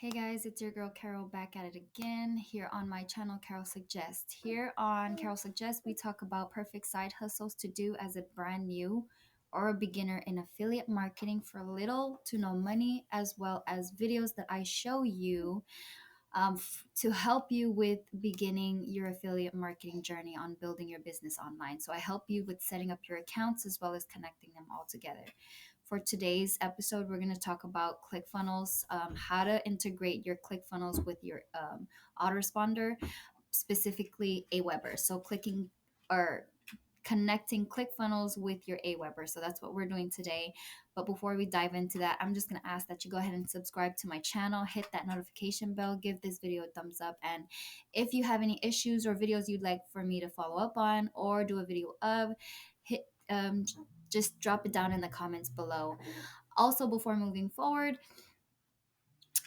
Hey guys, it's your girl Carol back at it again here on my channel Carol Suggest. Here on Carol Suggest, we talk about perfect side hustles to do as a brand new or a beginner in affiliate marketing for little to no money, as well as videos that I show you to help you with beginning your affiliate marketing journey on building your business online. So I help you with setting up your accounts as well as connecting them all together. For today's episode, we're going to talk about Clickfunnels, how to integrate your Clickfunnels with your Autoresponder, specifically Aweber. So clicking or connecting ClickFunnels with your Aweber. So that's what we're doing today. But before we dive into that, I'm just going to ask that you go ahead and subscribe to my channel, hit that notification bell, give this video a thumbs up. And if you have any issues or videos you'd like for me to follow up on or do a video of, hit just drop it down in the comments below. Also, before moving forward,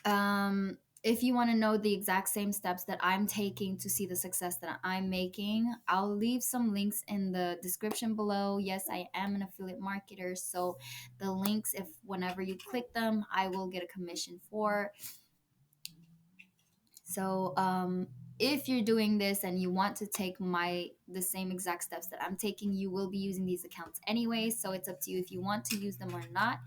if you want to know the exact same steps that I'm taking to see the success that I'm making, I'll leave some links in the description below. Yes, I am an affiliate marketer, so the links, if whenever you click them, I will get a commission for. So if you're doing this and you want to take the same exact steps that I'm taking, you will be using these accounts anyway, so it's up to you if you want to use them or not.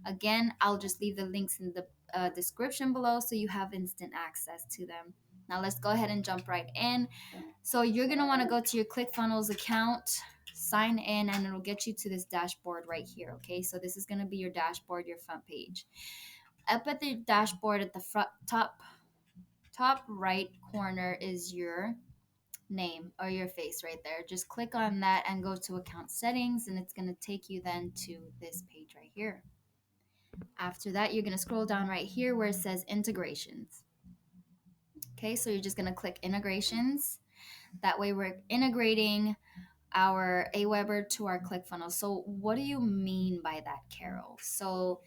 Again, I'll just leave the links in the description below so you have instant access to them. Now let's go ahead and jump right in. So you're going to want to go to your ClickFunnels account, sign in, and it'll get you to this dashboard right here. Okay, so this is going to be your dashboard, your front page. Up at the dashboard at the front top right corner is your name or your face right there. Just click on that and go to account settings, and it's going to take you then to this page right here. After that, you're going to scroll down right here where it says integrations. Okay, so you're just going to click integrations. That way we're integrating our Aweber to our ClickFunnels. So what do you mean by that, Carol? So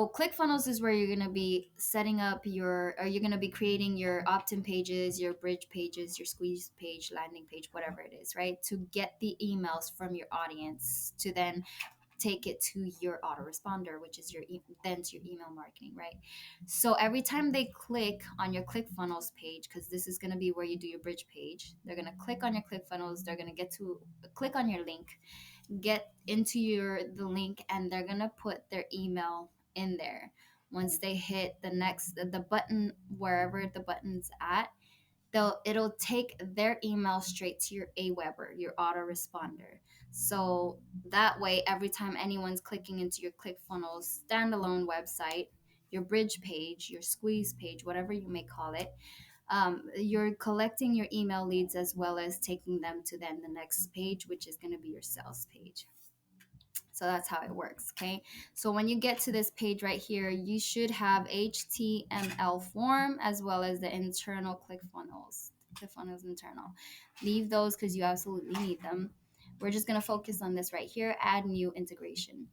ClickFunnels is where you're going to be setting up or you're going to be creating your opt-in pages, your bridge pages, your squeeze page, landing page, whatever it is, right? To get the emails from your audience to then take it to your autoresponder, which is then to your email marketing, right? So every time they click on your ClickFunnels page, because this is going to be where you do your bridge page, they're going to click on your ClickFunnels, they're going to click on your link, get into the link, and they're going to put their email in there. Once they hit the button, wherever the button's at, it'll take their email straight to your Aweber, your autoresponder. So that way, every time anyone's clicking into your ClickFunnels standalone website, your bridge page, your squeeze page, whatever you may call it, you're collecting your email leads as well as taking them to then the next page, which is going to be your sales page. So that's how it works. Okay. So when you get to this page right here, you should have HTML form as well as the internal ClickFunnels internal. Leave those because you absolutely need them. We're just going to focus on this right here, add new integration.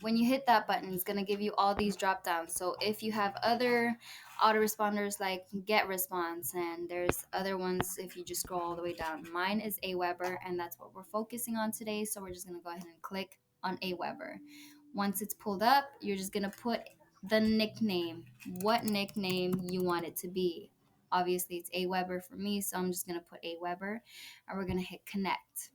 When you hit that button, it's going to give you all these drop downs. So if you have other autoresponders like GetResponse, and there's other ones if you just scroll all the way down. Mine is Aweber, and that's what we're focusing on today. So we're just going to go ahead and click on Aweber. Once it's pulled up, you're just going to put the nickname, what nickname you want it to be. Obviously, it's Aweber for me, so I'm just going to put Aweber, and we're going to hit connect.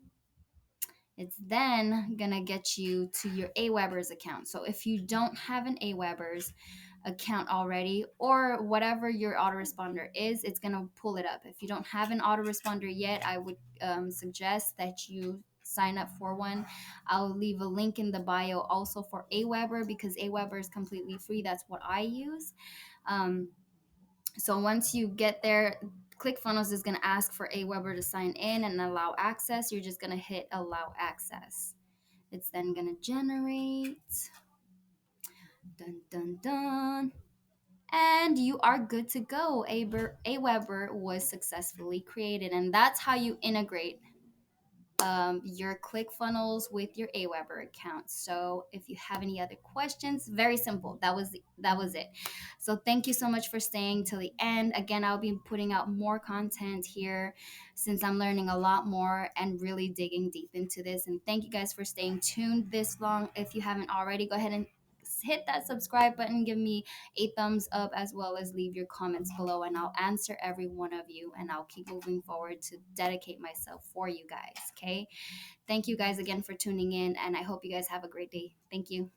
It's then gonna get you to your Aweber's account. So if you don't have an Aweber's account already, or whatever your autoresponder is, it's gonna pull it up. If you don't have an autoresponder yet, I would suggest that you sign up for one. I'll leave a link in the bio also for Aweber, because Aweber is completely free. That's what I use. So once you get there, ClickFunnels is going to ask for Aweber to sign in and allow access. You're just going to hit allow access. It's then going to generate. Dun, dun, dun. And you are good to go. Aweber was successfully created. And that's how you integrate your ClickFunnels with your Aweber account. So if you have any other questions, very simple. That was it. So thank you so much for staying till the end. Again, I'll be putting out more content here since I'm learning a lot more and really digging deep into this. And thank you guys for staying tuned this long. If you haven't already, go ahead and hit that subscribe button, give me a thumbs up, as well as leave your comments below, and I'll answer every one of you, and I'll keep moving forward to dedicate myself for you guys. Okay. Thank you guys again for tuning in, and I hope you guys have a great day. Thank you.